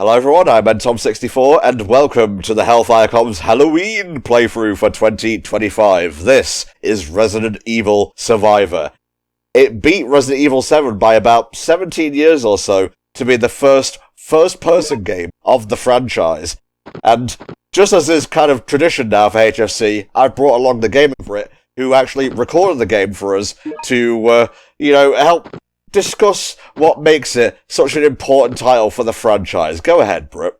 Hello everyone, I'm NTom64, and welcome to the HellfireComms Halloween playthrough for 2025. This is Resident Evil Survivor. It beat Resident Evil 7 by about 17 years or so to be the first-person game of the franchise. And just as is kind of tradition now for HFC, I've brought along the Gaming Brit, who actually recorded the game for us to, help discuss what makes it such an important title for the franchise. Go ahead, Brit.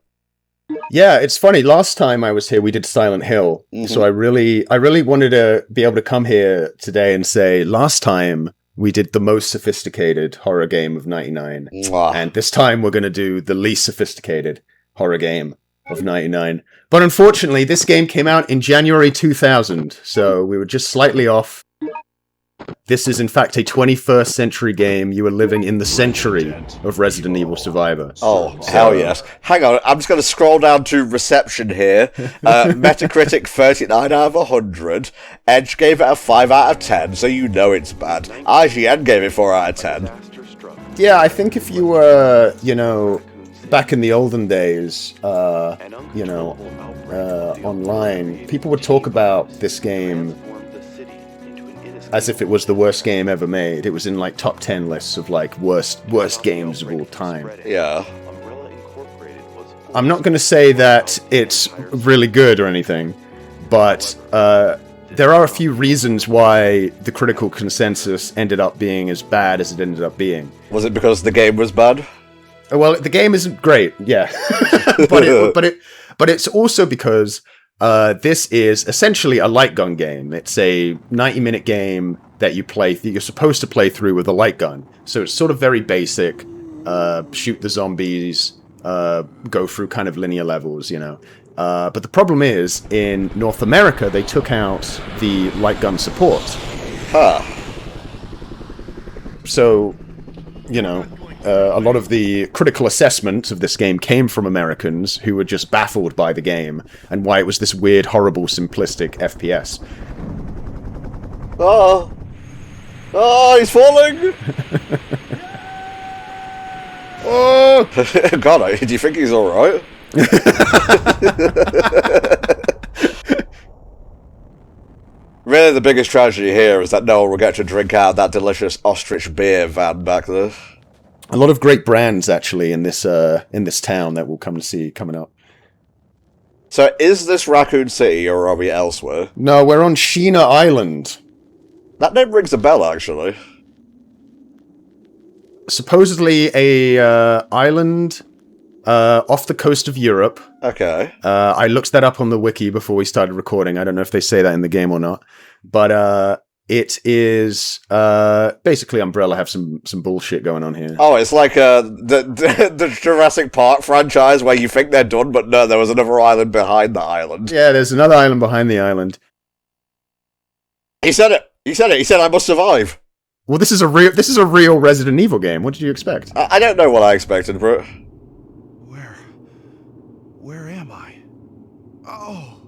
Yeah, it's funny. Last time I was here, we did Silent Hill. So I really wanted to be able to come here today and say, last time we did the most sophisticated horror game of 99. And this time we're going to do the least sophisticated horror game of 99. But unfortunately, this game came out in January 2000. So we were just slightly off. This is, in fact, a 21st century game. You are living in the century of Resident Evil Survivor. Oh, hell yes. Hang on, I'm just going to scroll down to reception here. Metacritic 39 out of 100. Edge gave it a 5 out of 10, so you know it's bad. IGN gave it 4 out of 10. Yeah, I think if you were, back in the olden days, online, people would talk about this game as if it was the worst game ever made. It was in, top 10 lists of, worst games of all time. Yeah. I'm not going to say that it's really good or anything, but there are a few reasons why the critical consensus ended up being as bad as it ended up being. Was it because the game was bad? Well, the game isn't great, yeah. but it's also because this is essentially a light gun game. It's a 90-minute game that you're supposed to play through with a light gun. So it's sort of very basic. Shoot the zombies, go through kind of linear levels, But the problem is, in North America, they took out the light gun support. Huh. So, a lot of the critical assessment of this game came from Americans who were just baffled by the game and why it was this weird, horrible, simplistic FPS. Oh, he's falling! Oh! God, do you think he's alright? Really, the biggest tragedy here is that no one will get to drink out of that delicious ostrich beer van back there. A lot of great brands, actually, in this town that we'll come to see coming up. So, is this Raccoon City, or are we elsewhere? No, we're on Sheena Island. That name rings a bell, actually. Supposedly a island off the coast of Europe. Okay. I looked that up on the wiki before we started recording. I don't know if they say that in the game or not. But it is basically Umbrella have some bullshit going on here. Oh, it's like the Jurassic Park franchise where you think they're done, but no, there was another island behind the island. Yeah, there's another island behind the island. He said it. He said I must survive. Well, this is a real Resident Evil game. What did you expect? I don't know what I expected, bro. Where am I? Oh.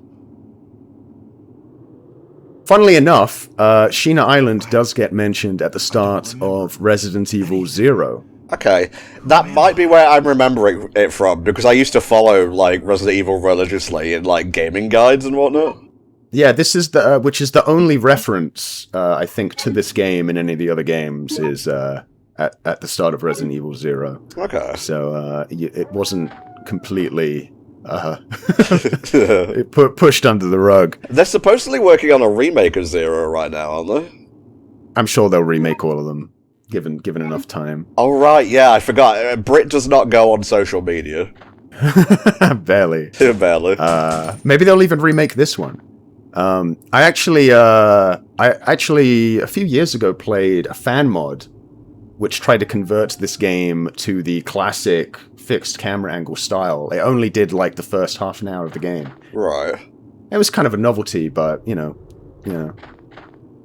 Funnily enough, Sheena Island does get mentioned at the start of Resident Evil 0. Okay, that might be where I'm remembering it from, because I used to follow, Resident Evil religiously in, gaming guides and whatnot. Yeah, this is which is the only reference, I think, to this game in any of the other games is at the start of Resident Evil 0. Okay. So, it wasn't completely pushed under the rug. They're supposedly working on a remake of 0 right now, aren't they? I'm sure they'll remake all of them, given enough time. Oh, right, yeah, I forgot. Brit does not go on social media. Barely. Barely. Maybe they'll even remake this one. I actually, a few years ago played a fan mod which tried to convert this game to the classic fixed camera angle style. It only did the first half an hour of the game. Right. It was kind of a novelty, but kind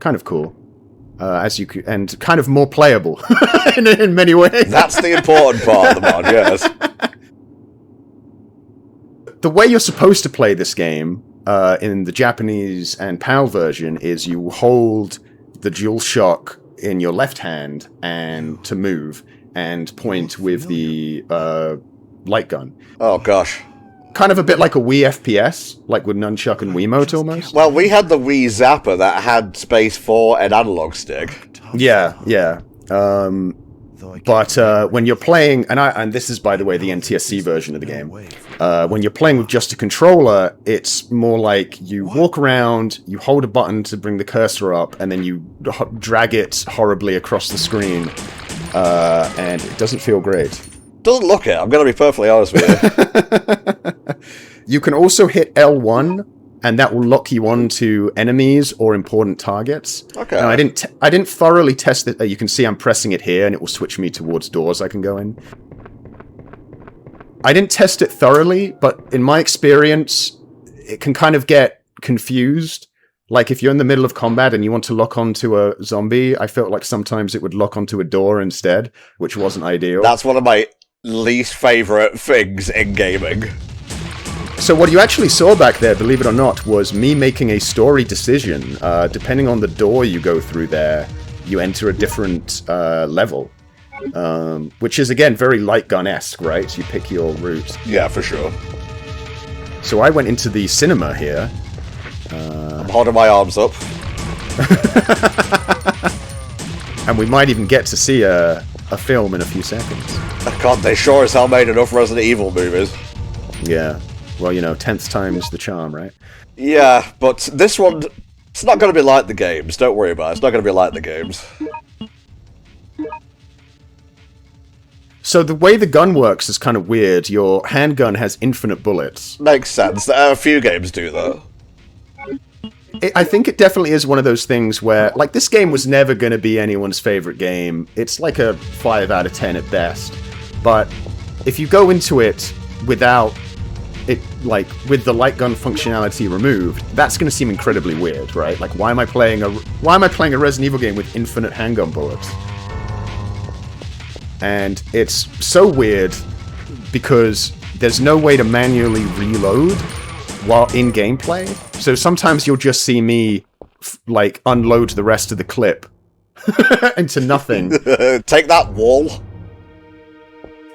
of cool. And kind of more playable in many ways. That's the important part of the mod, yes. The way you're supposed to play this game in the Japanese and PAL version is you hold the DualShock in your left hand and to move, and point with the light gun. Oh, gosh. Kind of a bit like a Wii FPS, like with Nunchuck and Wiimote almost. Well, we had the Wii Zapper that had space for an analog stick. Yeah. But when you're playing, and this is, by the way, the NTSC version of the game, when you're playing with just a controller, it's more like you walk around, you hold a button to bring the cursor up, and then you drag it horribly across the screen, and it doesn't feel great. Doesn't look it, I'm going to be perfectly honest with you. You can also hit L1, and that will lock you on to enemies or important targets. Okay. Now, I didn't thoroughly test it. You can see I'm pressing it here, and it will switch me towards doors I can go in. I didn't test it thoroughly, but in my experience, it can kind of get confused. Like, if you're in the middle of combat and you want to lock onto a zombie, I felt like sometimes it would lock onto a door instead, which wasn't ideal. That's one of my least favourite things in gaming. So what you actually saw back there, believe it or not, was me making a story decision. Depending on the door you go through there, you enter a different level. Which is, again, very light gun-esque, right? You pick your route. Yeah, for sure. So I went into the cinema here. I'm holding my arms up. And we might even get to see a film in a few seconds. God, they sure as hell made enough Resident Evil movies. Yeah. Well, 10th time's the charm, right? Yeah, but this one, it's not going to be like the games. Don't worry about it. It's not going to be like the games. So the way the gun works is kind of weird. Your handgun has infinite bullets. Makes sense. A few games do that. I think it definitely is one of those things where, like, this game was never going to be anyone's favorite game. It's like a 5 out of 10 at best. But if you go into it without it, like, with the light gun functionality removed, that's going to seem incredibly weird, right? Like, why am I playing a Resident Evil game with infinite handgun bullets? And it's so weird because there's no way to manually reload while in gameplay. So sometimes you'll just see me, like, unload the rest of the clip into nothing. Take that, wall.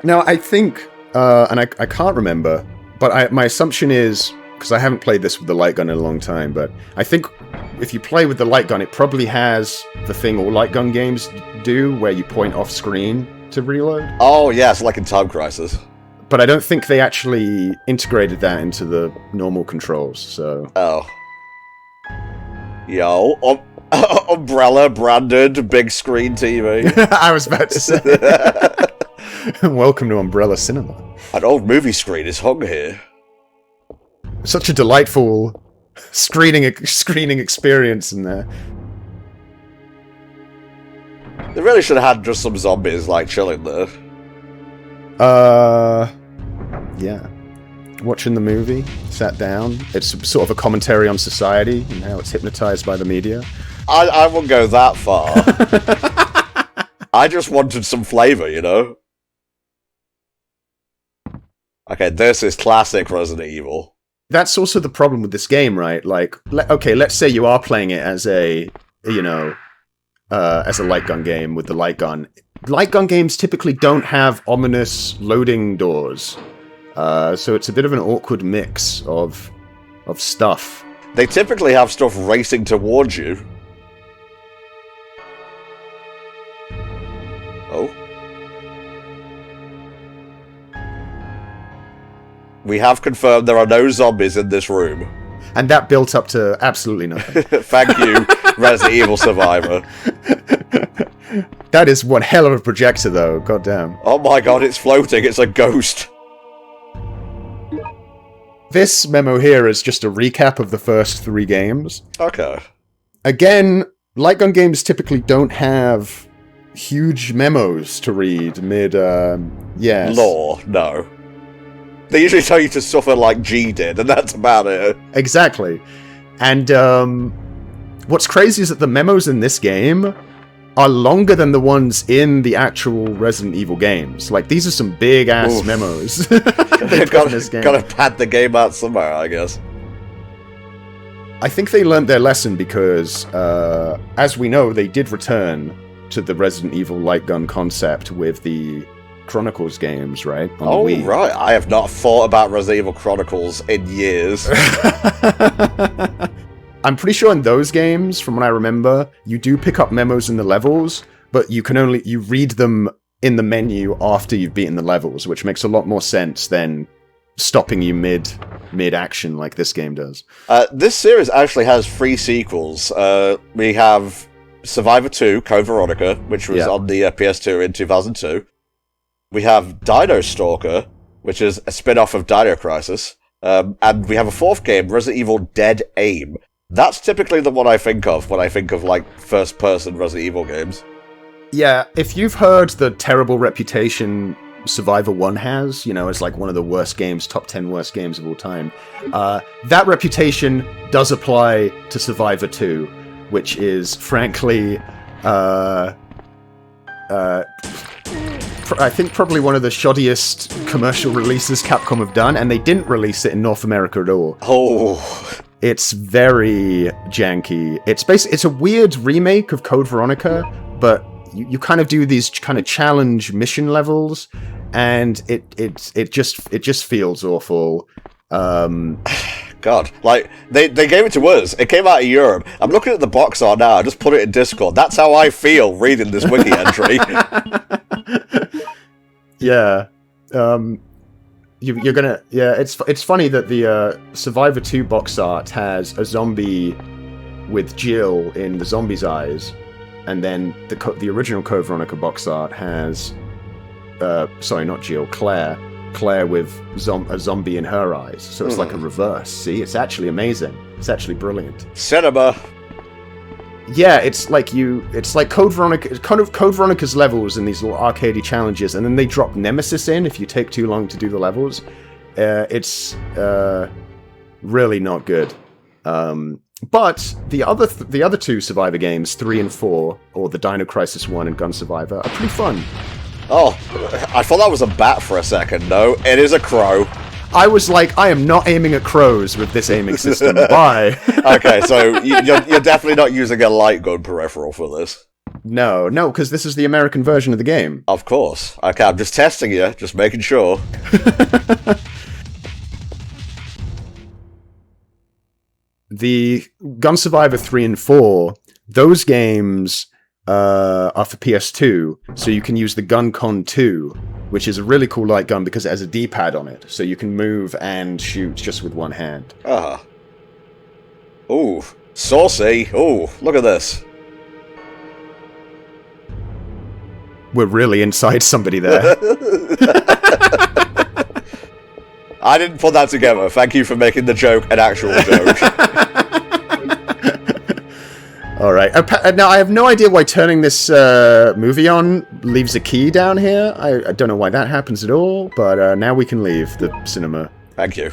Now, I think, and I can't remember, but my assumption is, because I haven't played this with the light gun in a long time, but I think if you play with the light gun, it probably has the thing all light gun games do, where you point off screen to reload. Oh, yes, like in Time Crisis. But I don't think they actually integrated that into the normal controls, so... Oh. Yo, Umbrella branded big screen TV. I was about to say. Welcome to Umbrella Cinema. An old movie screen is hung here. Such a delightful screening experience in there. They really should have had just some zombies, like, chilling there. Yeah. Watching the movie, sat down. It's sort of a commentary on society and how it's hypnotized by the media. I wouldn't go that far. I just wanted some flavour, Okay, this is classic Resident Evil. That's also the problem with this game, right? Like, okay, let's say you are playing it as a light gun game with the light gun. Light gun games typically don't have ominous loading doors. So it's a bit of an awkward mix of stuff. They typically have stuff racing towards you. Oh. We have confirmed there are no zombies in this room. And that built up to absolutely nothing. Thank you, Resident Evil Survivor. That is one hell of a projector, though. Goddamn. Oh my god, it's floating. It's a ghost. This memo here is just a recap of the first 3 games. Okay. Again, light gun games typically don't have huge memos to read mid, yes. Lore, no. They usually tell you to suffer like G did, and that's about it. Exactly. And, what's crazy is that the memos in this game are longer than the ones in the actual Resident Evil games. Like, these are some big-ass memos. They've gotta pad the game out somewhere, I guess. I think they learned their lesson because, as we know, they did return to the Resident Evil light gun concept with the Chronicles games, right? On the Oh, Wii. right. I have not thought about Resident Evil Chronicles in years. I'm pretty sure in those games, from what I remember, you do pick up memos in the levels, but you read them in the menu after you've beaten the levels, which makes a lot more sense than stopping you mid-action like this game does. This series actually has 3 sequels. We have Survivor 2, Code Veronica, which was on the PS2 in 2002. We have Dino Stalker, which is a spin-off of Dino Crisis. And we have a 4th game, Resident Evil Dead Aim. That's typically the one I think of when I think of, like, first-person Resident Evil games. Yeah, if you've heard the terrible reputation Survivor 1 has, as like one of the worst games, top 10 worst games of all time, that reputation does apply to Survivor 2, which is, frankly, I think probably one of the shoddiest commercial releases Capcom have done, and they didn't release it in North America at all. Oh... It's very janky. It's a weird remake of Code Veronica, but you kind of do these kind of challenge mission levels, and it just feels awful. God, like they gave it to us. It came out of Europe. I'm looking at the box art now. I just put it in Discord. That's how I feel reading this wiki entry. Yeah. You're gonna... Yeah, it's funny that the Survivor 2 box art has a zombie with Jill in the zombie's eyes, and then the original Code Veronica box art has... sorry, not Jill, Claire. Claire with a zombie in her eyes. So it's like a reverse. See? It's actually amazing. It's actually brilliant. Cinema! Yeah, it's like Code Veronica, kind of Code Veronica's levels in these little arcadey challenges, and then they drop Nemesis in if you take too long to do the levels. It's really not good. But the other 2 Survivor games, 3 and 4, or the Dino Crisis 1 and Gun Survivor, are pretty fun. Oh, I thought that was a bat for a second. No, it is a crow. I was like, I am not aiming at crows with this aiming system. Bye. Okay, so you're definitely not using a light gun peripheral for this. No, because this is the American version of the game. Of course. Okay, I'm just testing you, just making sure. The Gun Survivor 3 and 4, those games are for PS2, so you can use the GunCon 2, which is a really cool light gun because it has a D-pad on it, so you can move and shoot just with one hand. Ooh, saucy. Ooh, look at this. We're really inside somebody there. I didn't put that together. Thank you for making the joke an actual joke. Alright, now I have no idea why turning this movie on leaves a key down here. I don't know why that happens at all, but now we can leave the cinema. Thank you.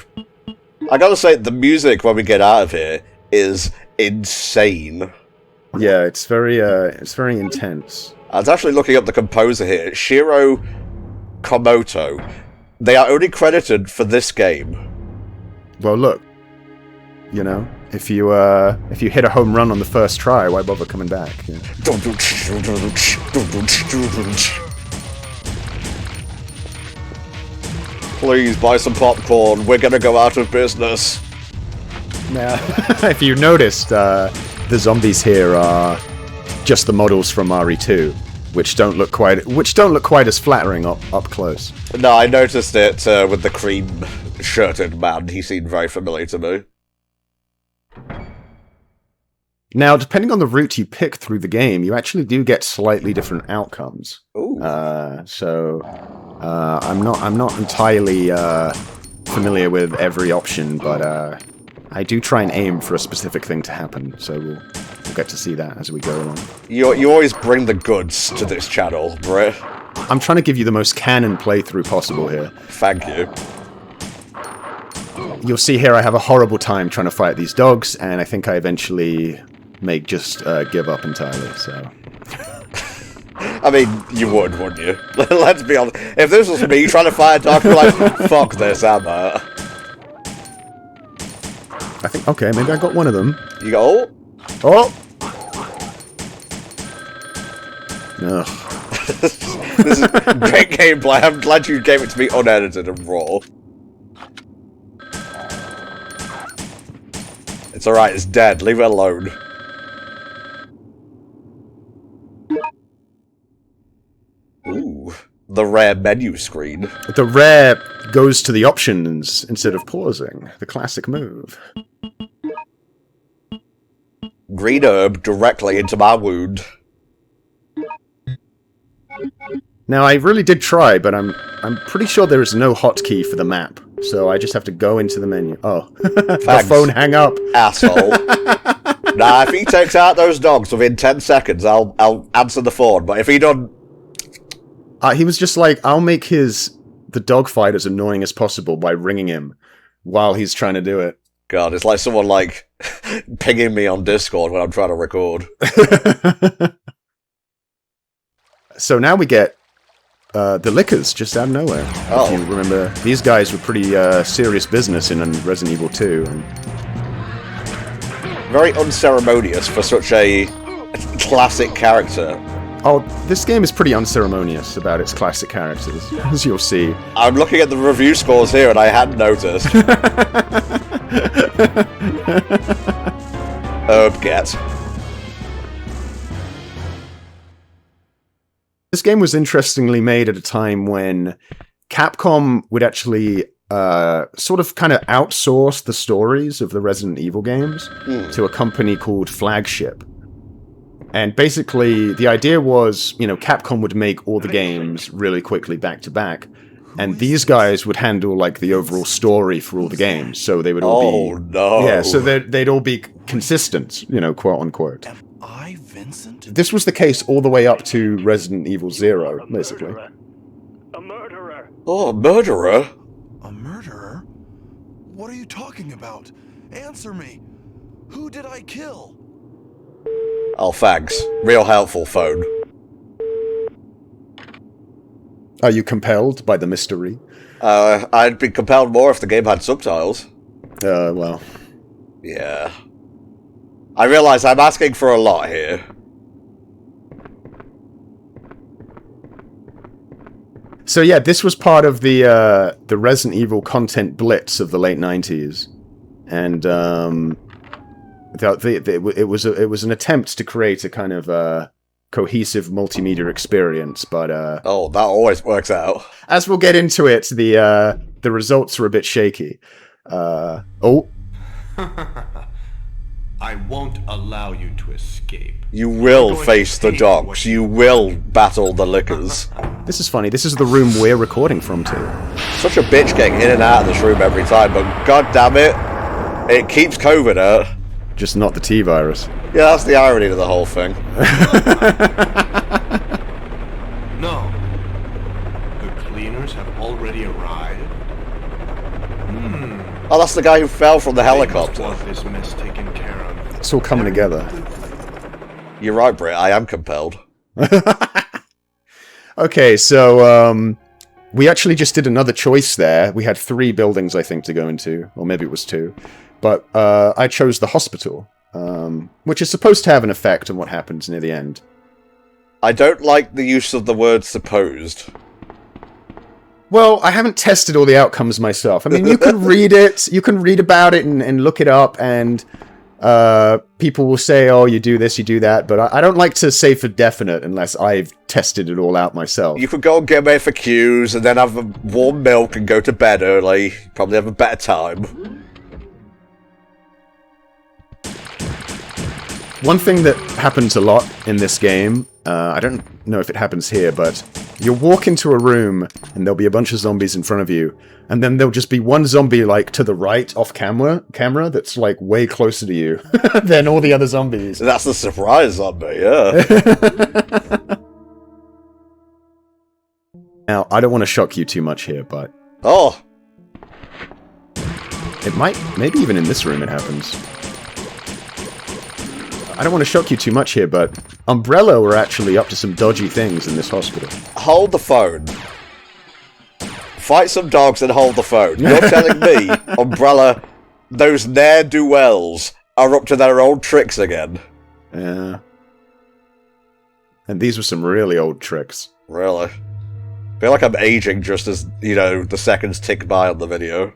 I gotta say, the music when we get out of here is insane. Yeah, it's very intense. I was actually looking up the composer here, Shiro Komoto. They are only credited for this game. Well, look, if you hit a home run on the first try, why bother coming back? Yeah. Please buy some popcorn. We're gonna go out of business. Now, if you noticed, the zombies here are just the models from RE2, which don't look quite as flattering up close. No, I noticed it with the cream-shirted man. He seemed very familiar to me. Now, depending on the route you pick through the game, you actually do get slightly different outcomes. Ooh. I'm not entirely familiar with every option, but I do try and aim for a specific thing to happen, so we'll get to see that as we go along. You always bring the goods to this channel, Brit. I'm trying to give you the most canon playthrough possible here. Thank you. You'll see here I have a horrible time trying to fight these dogs, and I think I eventually may just give up entirely, so... I mean, you would, wouldn't you? Let's be honest. If this was me trying to fight a dog, I'd be like, fuck this, Emma. I think, okay, maybe I got one of them. You go, oh! Ugh. This is great gameplay. I'm glad you gave it to me unedited and raw. It's alright, it's dead. Leave it alone. Ooh. The rare menu screen. The rare goes to the options instead of pausing. The classic move. Green herb directly into my wound. Now, I really did try, but I'm pretty sure there is no hotkey for the map. So I just have to go into the menu. Oh. The phone hang up. Asshole. Nah, if he takes out those dogs within 10 seconds, I'll answer the phone. But if he doesn't... He was just like, I'll make the dogfight as annoying as possible by ringing him while he's trying to do it. God, it's like someone, like, pinging me on Discord when I'm trying to record. So now we get the Lickers just out of nowhere. Oh. If you remember, these guys were pretty serious business in Resident Evil 2. And... very unceremonious for such a classic character. oh, this game is pretty unceremonious about its classic characters, as you'll see. I'm looking at the review scores here and I hadn't noticed. Herb get. This game was interestingly made at a time when Capcom would actually sort of kind of outsource the stories of the Resident Evil games to a company called Flagship. And basically, the idea was, you know, Capcom would make all the games really quickly back to back. And these guys would handle, like, the overall story for all the games. So they would all be... no. Yeah, so they'd all be consistent, you know, quote unquote. Am I Vincent? This was the case all the way up to Resident Evil 0, basically. A murderer. Oh, a murderer? A murderer? What are you talking about? Answer me. Who did I kill? Oh, thanks. Real helpful phone. Are you compelled by the mystery? I'd be compelled more if the game had subtitles. Well... yeah. I realise I'm asking for a lot here. So yeah, this was part of the Resident Evil content blitz of the late 90s. And it was an attempt to create a kind of cohesive multimedia experience, but oh, that always works out. as we'll get into it, the results are a bit shaky. Oh. I won't allow you to escape. You will face the dogs. You will battle the Lickers. This is funny. This is the room we're recording from too. Such a bitch getting in and out of this room every time, but god damn it, it keeps COVID out. Just not the T-virus. Yeah, that's the irony to the whole thing. No. The cleaners have already arrived. Oh, that's the guy who fell from the They must helicopter. want this mess taken care of. It's all coming together. You're right, Brit, I am compelled. Okay, so we actually just did another choice there. We had 3 buildings, I think, to go into, or maybe it was 2. But I chose the hospital, which is supposed to have an effect on what happens near the end. I don't like the use of the word supposed. Well, I haven't tested all the outcomes myself. I mean, you can read it, you can read about it and look it up, and people will say, oh, you do this, you do that, but I don't like to say for definite unless I've tested it all out myself. You could go and get FAQs and then have a warm milk and go to bed early. Probably have a better time. One thing that happens a lot in this game, I don't know if it happens here, but you'll walk into a room and there'll be a bunch of zombies in front of you, and then there'll just be one zombie, like, to the right off camera that's, like, way closer to you than all the other zombies. That's the surprise zombie, yeah. Now, I don't want to shock you too much here, but Oh, it might, maybe even in this room it happens. I don't want to shock you too much here, but Umbrella were actually up to some dodgy things in this hospital. hold the phone. Fight some dogs and hold the phone. You're telling me, Umbrella, those ne'er-do-wells are up to their old tricks again? Yeah. And these were some really old tricks. Really? I feel like I'm aging just as, the seconds tick by on the video.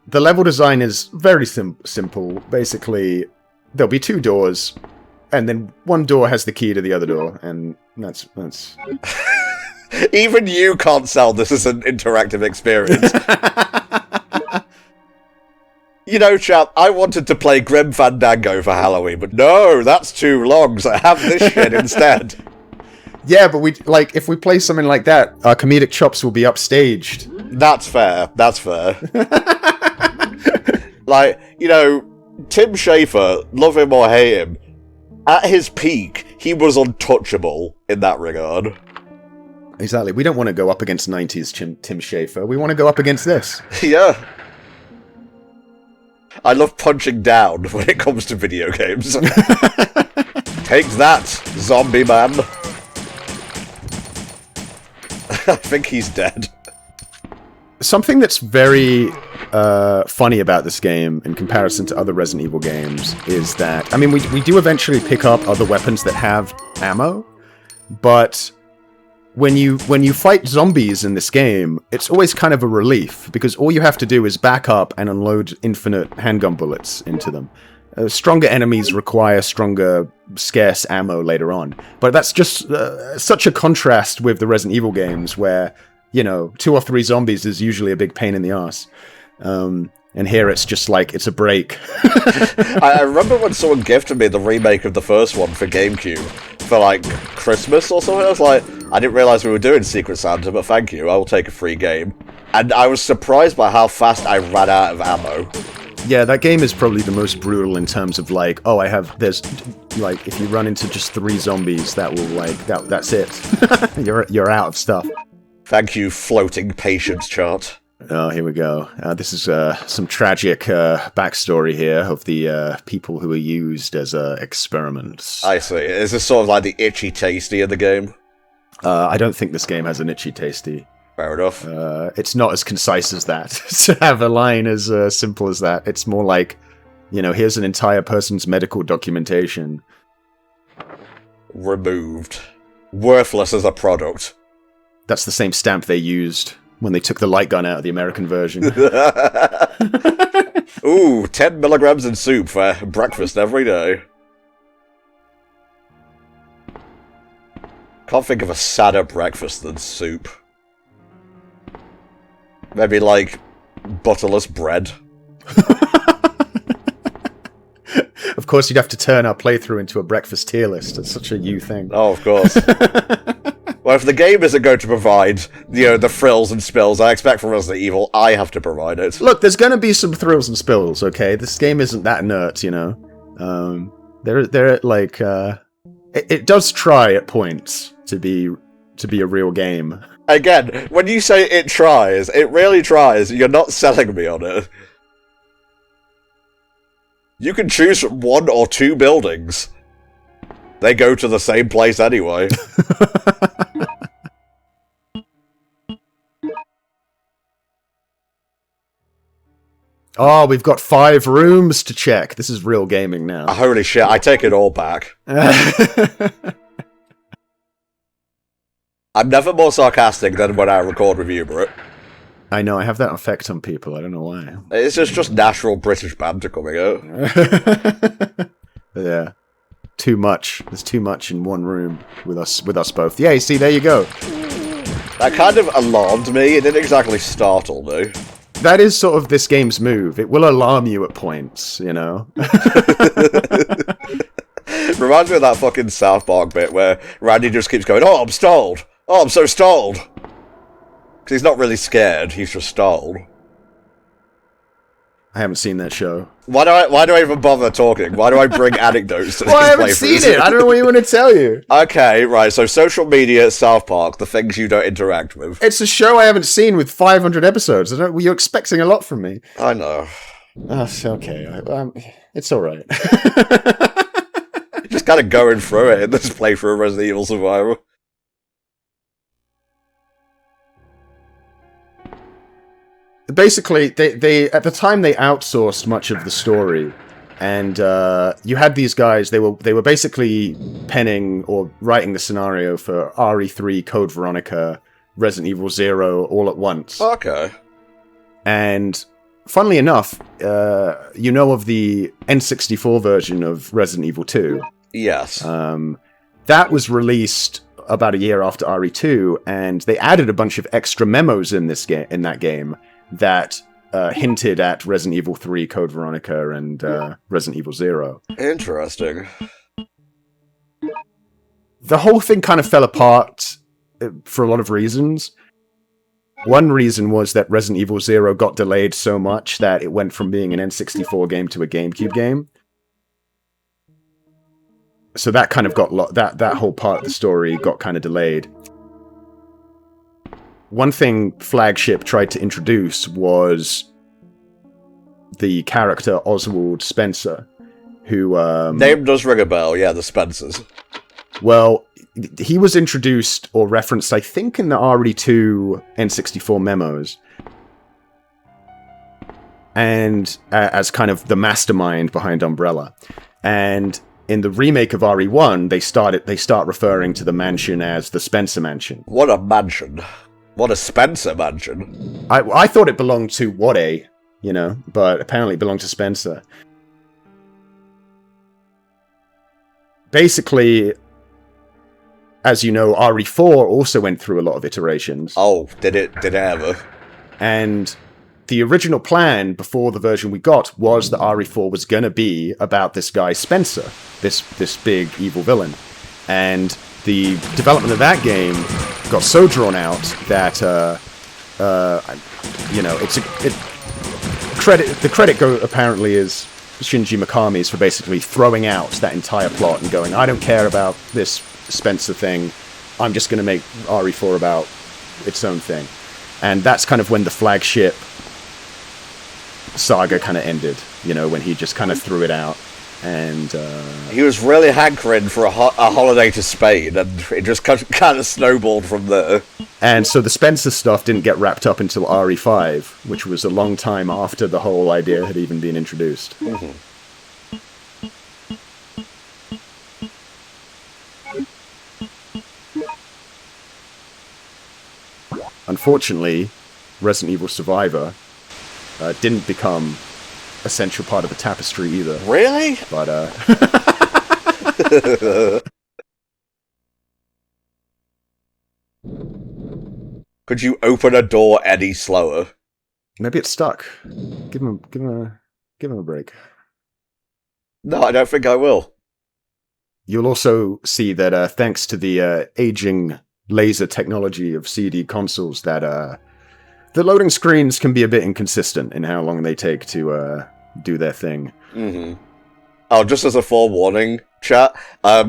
The level design is very simple. Basically, there'll be 2 doors, and then one door has the key to the other door, and that's... Even you can't sell this as an interactive experience. Chap, I wanted to play Grim Fandango for Halloween, but no, that's too long, so have this shit instead. Yeah, but if we play something like that, our comedic chops will be upstaged. That's fair. Tim Schafer, love him or hate him, at his peak, he was untouchable in that regard. Exactly. We don't want to go up against 90s Tim Schafer. We want to go up against this. Yeah. I love punching down when it comes to video games. Take that, zombie man. I think he's dead. Something that's very funny about this game in comparison to other Resident Evil games is that, we do eventually pick up other weapons that have ammo, but when you fight zombies in this game, it's always kind of a relief, because all you have to do is back up and unload infinite handgun bullets into them. Stronger enemies require stronger, scarce ammo later on. But that's just such a contrast with the Resident Evil games, where, 2 or 3 zombies is usually a big pain in the ass. And here it's just like, it's a break. I remember when someone gifted me the remake of the first one for GameCube for, Christmas or something. I was like, I didn't realise we were doing Secret Santa, but thank you, I will take a free game. And I was surprised by how fast I ran out of ammo. Yeah, that game is probably the most brutal in terms of, if you run into just 3 zombies, that will, that's it. You're out of stuff. Thank you, floating patience chart. Oh, here we go. This is some tragic backstory here of the people who are used as experiments. I see. Is this sort of like the itchy tasty of the game? I don't think this game has an itchy tasty. Fair enough. It's not as concise as that, to have a line as simple as that. It's more like, here's an entire person's medical documentation. Removed. Worthless as a product. That's the same stamp they used when they took the light gun out of the American version. Ooh, 10 milligrams in soup for breakfast every day. Can't think of a sadder breakfast than soup. Maybe, butterless bread. Of course, you'd have to turn our playthrough into a breakfast tier list. It's such a you thing. Oh, of course. Well, if the game isn't going to provide, the thrills and spills I expect from Resident Evil, I have to provide it. Look, there's going to be some thrills and spills, okay? This game isn't that inert, It does try at points to be a real game. Again, when you say it tries, it really tries. You're not selling me on it. You can choose from 1 or 2 buildings. They go to the same place anyway. Oh, we've got 5 rooms to check. This is real gaming now. Holy shit, I take it all back. I'm never more sarcastic than when I record with you, Brit. I know, I have that effect on people. I don't know why. It's just natural British banter coming out. Yeah. Too much. There's too much in one room with us both. Yeah, you see, there you go. That kind of alarmed me. It didn't exactly startle me. That is sort of this game's move. It will alarm you at points, Reminds me of that fucking South Park bit where Randy just keeps going, "Oh, I'm stalled. Oh, I'm so stalled." Because he's not really scared, he's just stalled. I haven't seen that show. Why do I even bother talking? Why do I bring anecdotes to this I haven't seen it. I don't know what you want to tell you. Okay, right. So social media, South Park, the things you don't interact with. It's a show I haven't seen with 500 episodes. You're expecting a lot from me. I know. That's okay. It's all right. Just kind of going through it in this playthrough of Resident Evil Survivor. Basically, they at the time they outsourced much of the story, And you had these guys, they were basically penning or writing the scenario for RE3, Code Veronica, Resident Evil 0 all at once. Okay. And funnily enough, you know of the N64 version of Resident Evil 2. Yes. That was released about a year after RE2, and they added a bunch of extra memos in that game that hinted at Resident Evil 3, Code Veronica, and Resident Evil 0. Interesting. The whole thing kind of fell apart for a lot of reasons. One reason was that Resident Evil 0 got delayed so much that it went from being an N64 game to a GameCube game. So that kind of got that whole part of the story got kind of delayed. One thing Flagship tried to introduce was the character Oswald Spencer, who name does ring a bell. Yeah, the Spencers. Well, he was introduced or referenced, I think, in the RE2 N64 memos, and as kind of the mastermind behind Umbrella. And in the remake of RE1, they start referring to the mansion as the Spencer Mansion. What a mansion! What a Spencer mansion! I thought it belonged to Wade, but apparently it belonged to Spencer. Basically, as you know, RE4 also went through a lot of iterations. Oh, did it ever? And the original plan before the version we got was that RE4 was going to be about this guy Spencer, this big evil villain. And the development of that game got so drawn out that the credit apparently is Shinji Mikami's for basically throwing out that entire plot and going, I don't care about this Spencer thing, I'm just going to make RE4 about its own thing. And that's kind of when the Flagship saga kind of ended, when he just kind of threw it out. And he was really hankering for a holiday to Spain, and it just kind of snowballed from there. And so the Spencer stuff didn't get wrapped up until RE5, which was a long time after the whole idea had even been introduced. Mm-hmm. Unfortunately, Resident Evil Survivor didn't become a central part of the tapestry either. Really? But, Could you open a door any slower? Maybe it's stuck. Give him a break. No, I don't think I will. You'll also see that thanks to the aging laser technology of CD consoles, that the loading screens can be a bit inconsistent in how long they take to do their thing. Mm-hmm. Oh, just as a forewarning, chat,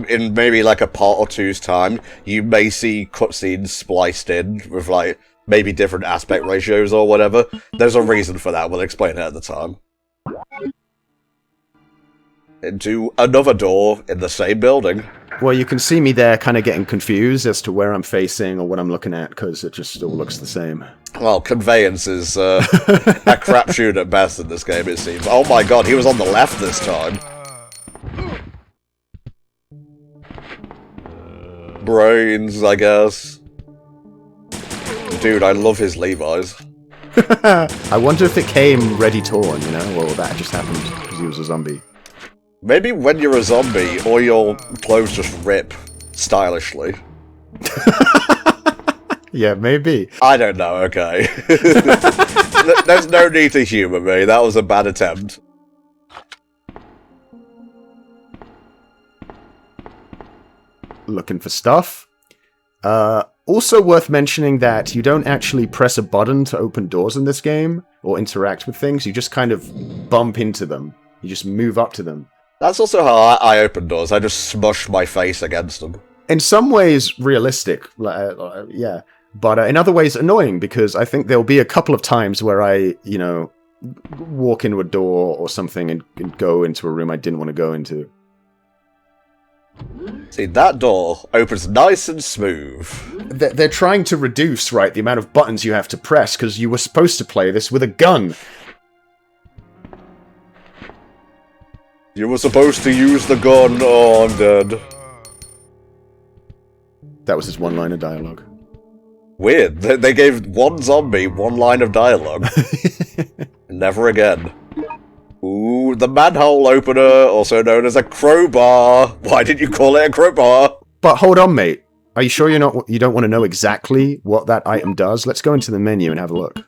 in maybe like a part or two's time, you may see cutscenes spliced in with like maybe different aspect ratios or whatever. There's a reason for that, we'll explain it at the time. Into another door in the same building. Well, you can see me there kind of getting confused as to where I'm facing or what I'm looking at, because it just all looks the same. Well, conveyance is a crapshoot at best in this game, it seems. Oh my god, he was on the left this time. Brains, I guess. Dude, I love his Levi's. I wonder if it came ready torn, or that just happened because he was a zombie. Maybe when you're a zombie, all your clothes just rip stylishly. Yeah, maybe. I don't know, okay. There's no need to humour me, that was a bad attempt. Looking for stuff. Also worth mentioning that you don't actually press a button to open doors in this game, or interact with things, you just kind of bump into them. You just move up to them. That's also how I open doors, I just smush my face against them. In some ways, realistic, yeah. But in other ways, annoying, because I think there'll be a couple of times where I, walk into a door or something and go into a room I didn't want to go into. See, that door opens nice and smooth. They're trying to reduce, right, the amount of buttons you have to press, because you were supposed to play this with a gun. You were supposed to use the gun. Oh, I'm dead. That was his one line of dialogue. Weird. They gave one zombie one line of dialogue. Never again. Ooh, the manhole opener, also known as a crowbar. Why did you call it a crowbar? But hold on, mate. Are you sure you don't want to know exactly what that item does? Let's go into the menu and have a look.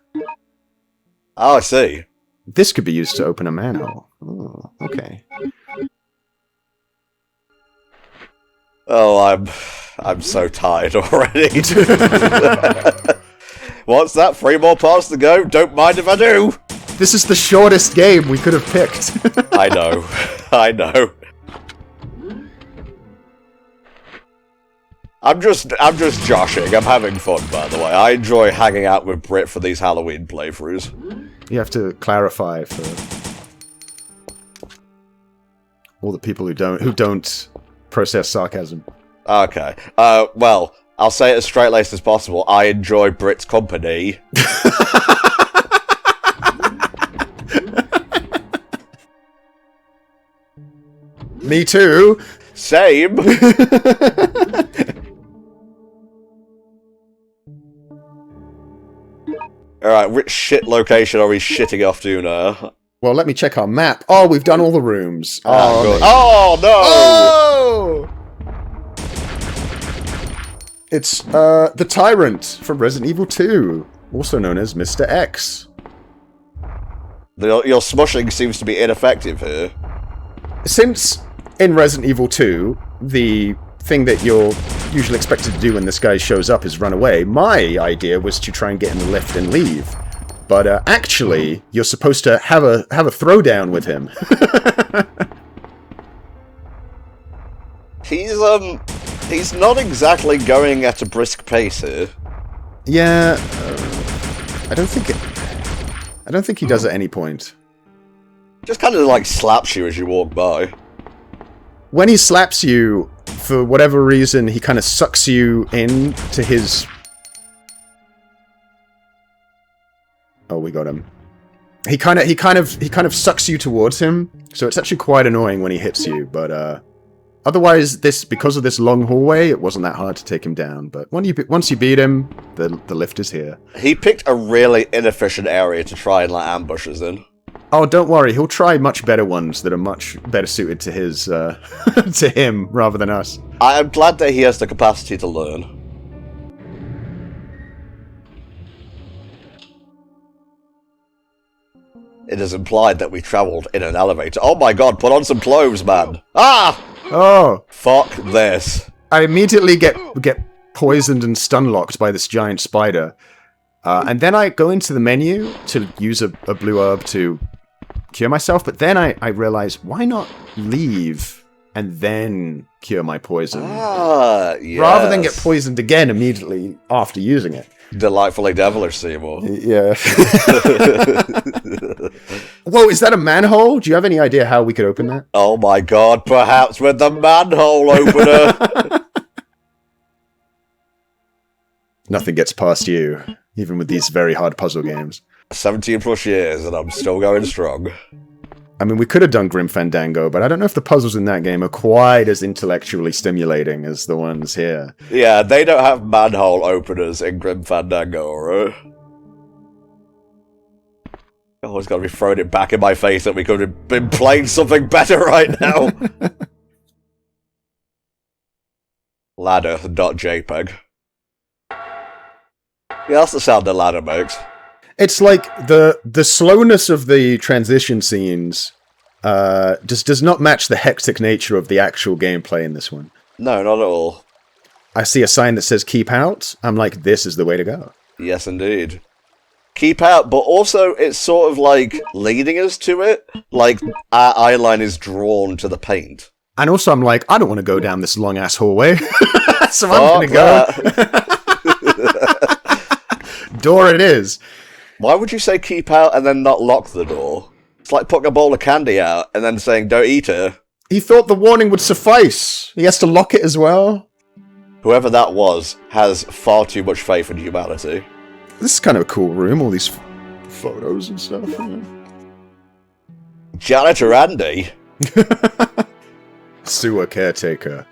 Oh, I see. This could be used to open a manhole. Oh, okay. Oh, I'm so tired already. What's that? 3 more parts to go? Don't mind if I do. This is the shortest game we could have picked. I know. I know. I'm just joshing. I'm having fun, by the way. I enjoy hanging out with Brit for these Halloween playthroughs. You have to clarify for all the people who don't process sarcasm. Okay. Well, I'll say it as straight-laced as possible. I enjoy Brit's company. Me too. Same. Alright, which shit location are we shitting off to now? Well, let me check our map. Oh, we've done all the rooms. Oh, no! Oh! It's the Tyrant from Resident Evil 2, also known as Mr. X. Your smushing seems to be ineffective here. Since in Resident Evil 2, the thing that you're usually expected to do when this guy shows up is run away, my idea was to try and get in the lift and leave. But actually, you're supposed to have a throwdown with him. He's not exactly going at a brisk pace here. Yeah, I don't think he does at any point. Just kind of like slaps you as you walk by. When he slaps you, for whatever reason, he kind of sucks you in to his... Oh, we got him. He kind of sucks you towards him, so it's actually quite annoying when he hits you. But otherwise, because of this long hallway, it wasn't that hard to take him down. But once you beat him, the lift is here. He picked a really inefficient area to try and like ambush us in. Oh, don't worry. He'll try much better ones that are much better suited to his, to him rather than us. I'm glad that he has the capacity to learn. It is implied that we travelled in an elevator. Oh my god, put on some clothes, man. Ah! Oh! Fuck this. I immediately get poisoned and stun-locked by this giant spider. And then I go into the menu to use a blue herb to cure myself, but then I realize, why not leave and then cure my poison? Ah, yes. Rather than get poisoned again immediately after using it. Delightfully devilish, Seymour. Yeah. Whoa, is that a manhole? Do you have any idea how we could open that? Oh my god, perhaps with the manhole opener. Nothing gets past you, even with these very hard puzzle games. 17 plus years and I'm still going strong. I mean, we could have done Grim Fandango, but I don't know if the puzzles in that game are quite as intellectually stimulating as the ones here. Yeah, they don't have manhole openers in Grim Fandango, alright? Oh, it's got to be throwing it back in my face that we could have been playing something better right now. Ladder.jpg. Yeah, that's the sound the ladder makes. It's like the slowness of the transition scenes just does not match the hectic nature of the actual gameplay in this one. No, not at all. I see a sign that says keep out. I'm like, this is the way to go. Yes, indeed. Keep out, but also it's sort of like leading us to it. Like, our eye line is drawn to the paint. And also I'm like, I don't want to go down this long-ass hallway. So I'm going to go. Door it is. Why would you say keep out and then not lock the door? It's like putting a bowl of candy out and then saying don't eat it. He thought the warning would suffice. He has to lock it as well. Whoever that was has far too much faith in humanity. This is kind of a cool room, all these photos and stuff. Janitor Andy? Sewer caretaker.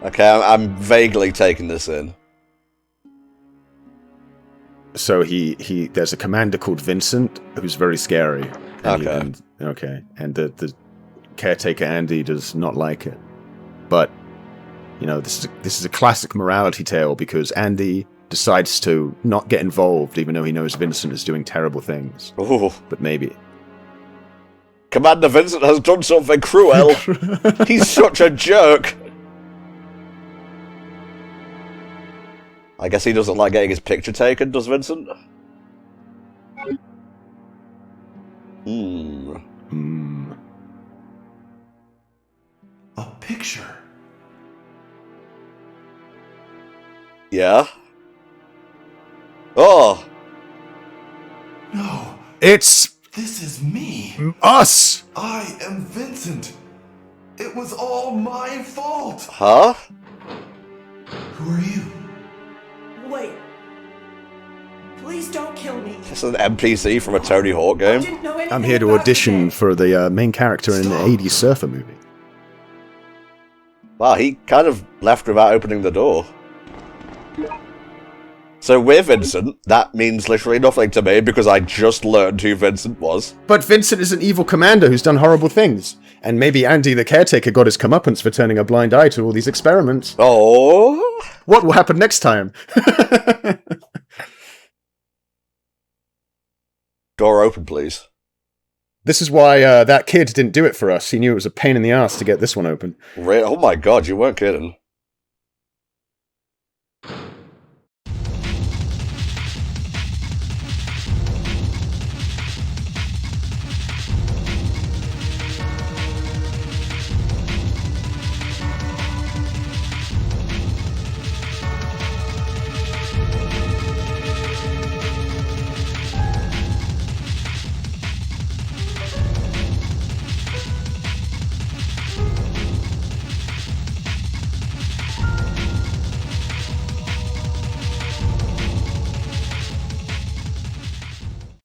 Okay, I'm vaguely taking this in. So there's a commander called Vincent who's very scary. Okay. And the caretaker Andy does not like it. But this is a classic morality tale because Andy decides to not get involved even though he knows Vincent is doing terrible things. Ooh. But maybe. Commander Vincent has done something cruel. He's such a jerk. I guess he doesn't like getting his picture taken, does Vincent? A picture. Yeah? Oh! No, It's this is me. us! I am Vincent. It was all my fault. Huh? Who are you? Wait. Please don't kill me. This is an NPC from a Tony Hawk I game. didn't know anything I'm here to about audition you. for the main character in the Stop. 80s surfer movie. Wow, he kind of left without opening the door. So we're Vincent. That means literally nothing to me because I just learned who Vincent was. But Vincent is an evil commander who's done horrible things. And maybe Andy the caretaker got his comeuppance for turning a blind eye to all these experiments. Oh! What will happen next time? Door open, please. This is why that kid didn't do it for us. He knew it was a pain in the ass to get this one open. Oh my god, you weren't kidding.